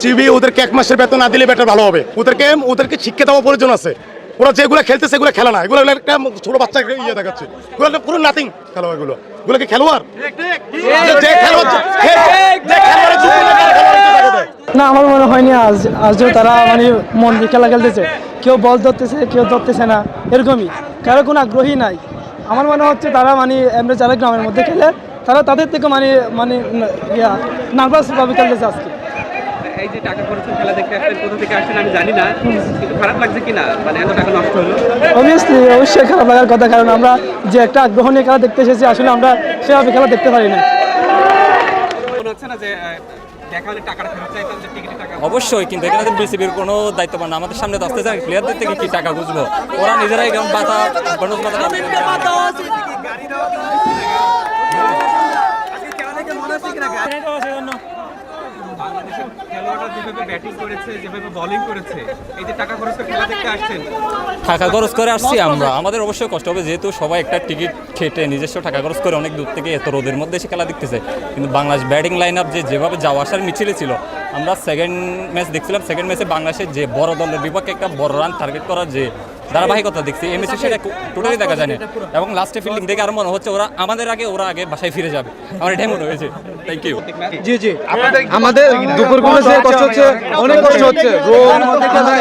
CB ওদেরকে 1 মাসের বেতন না দিলে বেটার ভালো হবে। ওদেরকে শিক্ষা দেওয়া প্রয়োজন আছে। ওরা যেগুলো খেলতেছে এগুলো খেলা না, এগুলো একটা ছোট বাচ্চা ইয়ে দেখাচ্ছে, এগুলো পুরো নাথিং খেলা। এগুলো কি খেলোয়াড়? না, আমার মনে হয়নি আজও তারা মানে মন দিয়ে খেলা খেলতেছে। কেউ বল ধরতেছে, কেউ ধরতেছে না, এরকমই কারো কোনো আগ্রহী নাই। আমার মনে হচ্ছে তারা মানে এমনি যারা গ্রামের মধ্যে খেলে তারা তাদের থেকে মানে মানে নার্ভাসভাবে খেলতেছে আজকে। এই যে টাকা খরচের খেলা দেখতে আসছেন, কোথা থেকে আসছেন আমি জানি না, কিন্তু খারাপ লাগছে কিনা, মানে এত টাকা নষ্ট হলো? অবশ্যই খারাপ লাগার কথা, কারণ আমরা যে একটা আগ্রহ নিয়ে খেলা দেখতে এসেছি, আসলে আমরা সেভাবে খেলা দেখতে পারি না। মনে হচ্ছে না যে দেখা হলে টাকাটা ফেরত চাইতাম, যে টিকিটের টাকা? অবশ্যই, কিন্তু এখানে তো বিসিবির কোনো দায়িত্ব না। আমাদের সামনে তো আসতে চাই, প্লেয়ারদের থেকে কি টাকা বুঝবো? ওরা নিজেরাই কেমন বাতা বনস বাতা বাংলাদেশের খেলোয়াড়রা যেভাবে ব্যাটিং করেছে, যেভাবে বোলিং করেছে, এই যে টাকা খরচ করে খেলা দেখতে আসছেন, টাকা খরচ করে আসছি আমরা, আমাদের অবশ্যই কষ্ট হবে, যেহেতু সবাই একটা টিকিট কেটে নিজস্ব টাকা খরচ করে অনেক দূর থেকে এত রোদের মধ্যে এসে খেলা দেখতেছে। কিন্তু বাংলাদেশ ব্যাটিং লাইন আপ যেভাবে যাওয়া আসার মিছিলে ছিল, আমরা সেকেন্ড ম্যাচ দেখছিলাম, সেকেন্ড ম্যাচে বাংলাদেশের যে বড় দলের বিপক্ষে একটা বড় রান টার্গেট করার যে ধারাবাহিকতা দেখছি, এই ম্যাচে সেটা টোটালি দেখা যায় না। এবং লাস্টে ফিল্ডিং দেখে আরো মনে হচ্ছে ওরা আগে বাসায় ফিরে যাবে। আমার এটাই মনে হয়েছে। Thank you. জি জি, আমাদের দুপুরগুলো যে কষ্ট হচ্ছে, অনেক কষ্ট হচ্ছে। রোদ,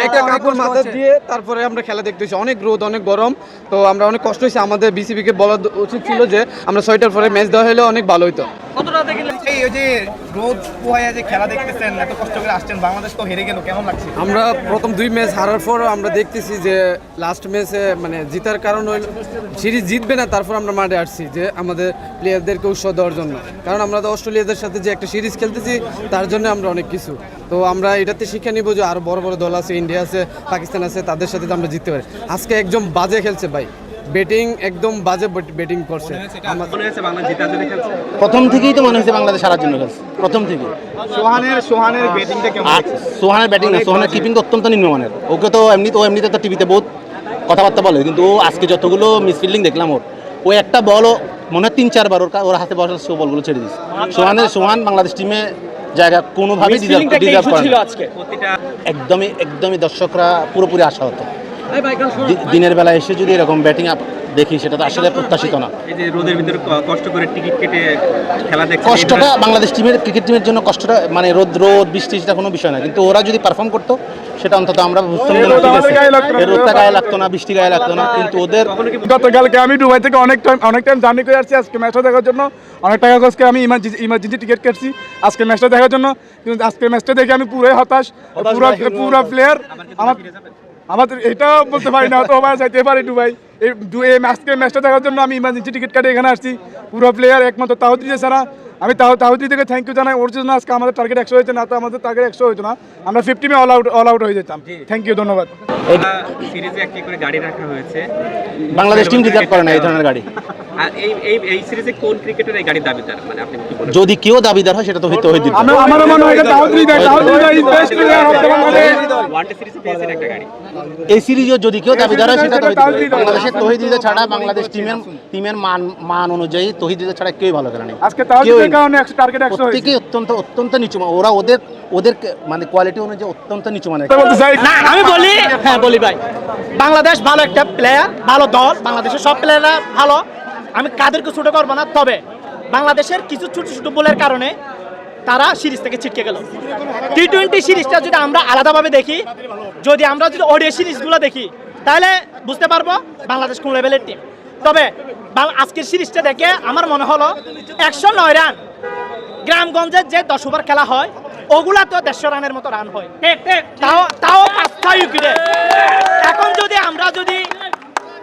একটা কাপড় মাথা দিয়ে তারপরে আমরা খেলা দেখতেছি, অনেক রোদ, অনেক গরম, তো আমরা অনেক কষ্ট হয়েছে। আমাদের বিসিবিকে বলা উচিত ছিল যে আমরা 6টার পরে ম্যাচ দেওয়া হলে অনেক ভালো হতো। এই যে রোদ পোহাইয়া যে খেলা দেখতেছেন, এত কষ্ট করে আসছেন, বাংলাদেশ তো হেরে গেল, কেমন লাগছে? আমরা প্রথম 2 ম্যাচ হারার পর আমরা দেখতেছি যে লাস্ট ম্যাচে মানে জিতার কারণ হইল সিরিজ জিতবে না, তারপর আমরা মাঠে আসছি যে আমাদের প্লেয়ারদেরকে উৎসাহ দেওয়ার জন্য। কারণ আমরা তো অস্ট্রেলিয়াদের সাথে যে একটা সিরিজ খেলতেছি, তার জন্য আমরা অনেক কিছু, তো আমরা এটাতে শিক্ষা নিব যে আরও বড় বড় দল আছে, ইন্ডিয়া আছে, পাকিস্তান আছে, তাদের সাথে তো আমরা জিততে পারি। আজকে একদম বাজে খেলছে ভাই, ব্যাটিং একদম বাজে ব্যাটিং করছে। মনে হচ্ছে বাংলাদেশ জেতার জন্য খেলছে। প্রথম থেকেই তো মনে হয়েছে বাংলাদেশ সারার জন্য খেলছে, প্রথম থেকে। সোহানের ব্যাটিংটা কেমন? সোহানের ব্যাটিং না, সোহানের কিপিং তো অত্যন্ত নিম্নমানের। ওকে তো এমনিতে তো টিভিতে বহুত কথাবার্তা বলে, কিন্তু ও আজকে যতগুলো মিসফিল্ডিং দেখলাম ওই একটা বলও মনে হয় 3-4 বার ওর হাতে বসা সে বলগুলো ছেড়ে দিচ্ছে। সোহান বাংলাদেশ টিমে জায়গা কোনোভাবেই ডিজার্ভ করে না। একদমই দর্শকরা পুরোপুরি আশাহত। দিনের বেলা এসে যদি এরকম ব্যাটিং দেখি, সেটা তো আসলে প্রত্যাশিত না। এই যে রোদের ভিতরে কষ্ট করে টিকিট কেটে খেলা দেখছে, কষ্টটা বাংলাদেশ ক্রিকেট টিমের জন্য কষ্টটা মানে রোদ বৃষ্টি সেটা কোনো বিষয় না, কিন্তু ওরা যদি পারফর্ম করতো সেটা অন্তত আমরা বুঝতাম যে ঠিক আছে, রোদটা গায়ে লাগতো না, বৃষ্টি গায়ে লাগতো না। কিন্তু ওদের গতকালকে আমি দুবাই থেকে অনেক টাইম জার্নি করে আসছি আজকে ম্যাচটা দেখার জন্য। অনেক টাকা খরচ করে আমি ইমার্জেন্সি টিকিট কাটছি আজকে ম্যাচটা দেখার জন্য, কিন্তু আজকে ম্যাচটা দেখে আমি পুরোই হতাশ। পুরো প্লেয়ার আমাদের এটা বলতে পারি না, তো আমার যাইতে পারি দুবাই। এই ম্যাচটা দেখার জন্য আমি ইমার্জেন্সি টিকিট কাটে এখানে আসছি। পুরো প্লেয়ার একমাত্র তাহিদ ছাড়া, আমি তাহিদ থেকে থ্যাংক ইউ জানাই। ওর জন্য আজকে আমাদের টার্গেট 100 হয়েছে না, তো আমাদের টার্গেট 100 হতো না, আমরা 50 অল আউট হয়ে যেতাম। থ্যাংক ইউ, ধন্যবাদ। সিরিজে একটি করে গাড়ি রাখা হয়েছে, বাংলাদেশ টিম ডিজার্ভ করে না এই ধরনের গাড়ি। আর এই সিরিজে কোন ক্রিকেটের এই গাড়ির দাবিদার, মানে আপনি কি বলেন? যদি কেউ দাবিদার হয় সেটা তো হইতে দিবে। আমার মনে হয় ওয়ানডে সিরিজে পেয়েছেন একটা গাড়ি, এই সিরিজে যদি কেউ দাবিদার হয় সেটা তো বাংলাদেশের তৌহিদ রিজা ছাড়া, বাংলাদেশ টিমের মান অনুযায়ী তৌহিদ রিজা ছাড়া কেউ ভালো খেলে নাই আজকে। তাহিদের কারণে টার্গেট 100 প্রত্যেকেই অত্যন্ত নিচু, ওরা ওদের মানে কোয়ালিটি অনুযায়ী অত্যন্ত নিচু মানে। না, আমি বলি ভাই, বাংলাদেশ ভালো একটা প্লেয়ার, ভালো দল, বাংলাদেশের সব প্লেয়াররা ভালো, আমি কাদেরকে ছোট করবো না। তবে বাংলাদেশের কিছু ছোট ছোট বলের কারণে তারা সিরিজ থেকে ছিটকে গেল। টি-20 সিরিজটা যদি আমরা আলাদাভাবে দেখি, যদি ওডিআই সিরিজগুলো দেখি, তাহলে বুঝতে পারবো বাংলাদেশ কোন লেভেলের টিম। তবে আজকের সিরিজটা দেখে আমার মনে হলো 109 রান, গ্রামগঞ্জের যে 10 ওভার খেলা হয় ওগুলা তো 150 রানের মতো রান হয়, তাও 5টা উইকেটে। এখন আমরা যদি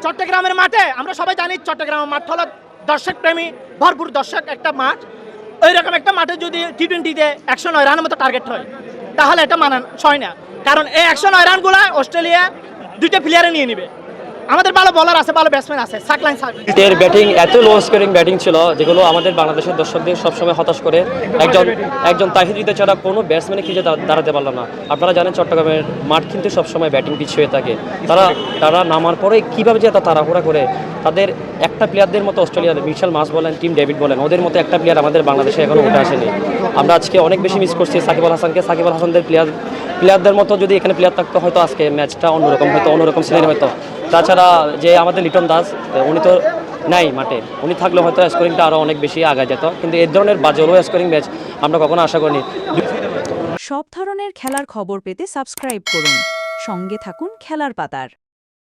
চট্টগ্রামের মাঠে, আমরা সবাই জানি চট্টগ্রামের মাঠ হলো দর্শক প্রেমী ভরপুর দর্শক একটা মাঠ, ওইরকম একটা মাঠে যদি টি-20তে 109 রানের মতো টার্গেট হয়, তাহলে এটা মানান হয় না। কারণ এই 109 রানগুলা অস্ট্রেলিয়া 2টা প্লেয়ারে নিয়ে নিবে। আমাদের ভালো বলার আছে, ভালো ব্যাটসম্যান আছে, সাকলাইন এর ব্যাটিং এত লো স্কোরিং ব্যাটিং ছিল যেগুলো আমাদের বাংলাদেশের দর্শকদের সবসময় হতাশ করে। একজন তাহিদ হৃদয় ছাড়া কোনো ব্যাটসম্যানে কিছু দাঁড়াতে পারলো না। আপনারা জানেন চট্টগ্রামের মাঠ কিন্তু সবসময় ব্যাটিং পিচ হয়ে থাকে। তারা নামার পরে কীভাবে যে এত তাড়াহুড়া করে, তাদের একটা প্লেয়ারদের মতো অস্ট্রেলিয়ার মিশেল মার্শ বলেন, টিম ডেভিড বলেন, ওদের মতো একটা প্লেয়ার আমাদের বাংলাদেশে এখনো উঠে আসেনি। আমরা আজকে অনেক বেশি মিস করছি সাকিব আল হাসানকে। সাকিব আল হাসানদের প্লেয়ারদের মতো যদি এখানে প্লেয়ার থাকতো হয়তো আজকে ম্যাচটা অন্যরকম সিনারি হতো। তাছাড়া যে আমাদের লিটন দাস, উনি তো নাই মাঠে, উনি থাকলে হয়তো স্কোরিংটা আরও অনেক বেশি আগায় যেত, কিন্তু এই ধরনের বাজে লো স্কোরিং ম্যাচ আমরা কখনো আশা করিনি। সব ধরনের খেলার খবর পেতে সাবস্ক্রাইব করুন, সঙ্গে থাকুন খেলার পাতার।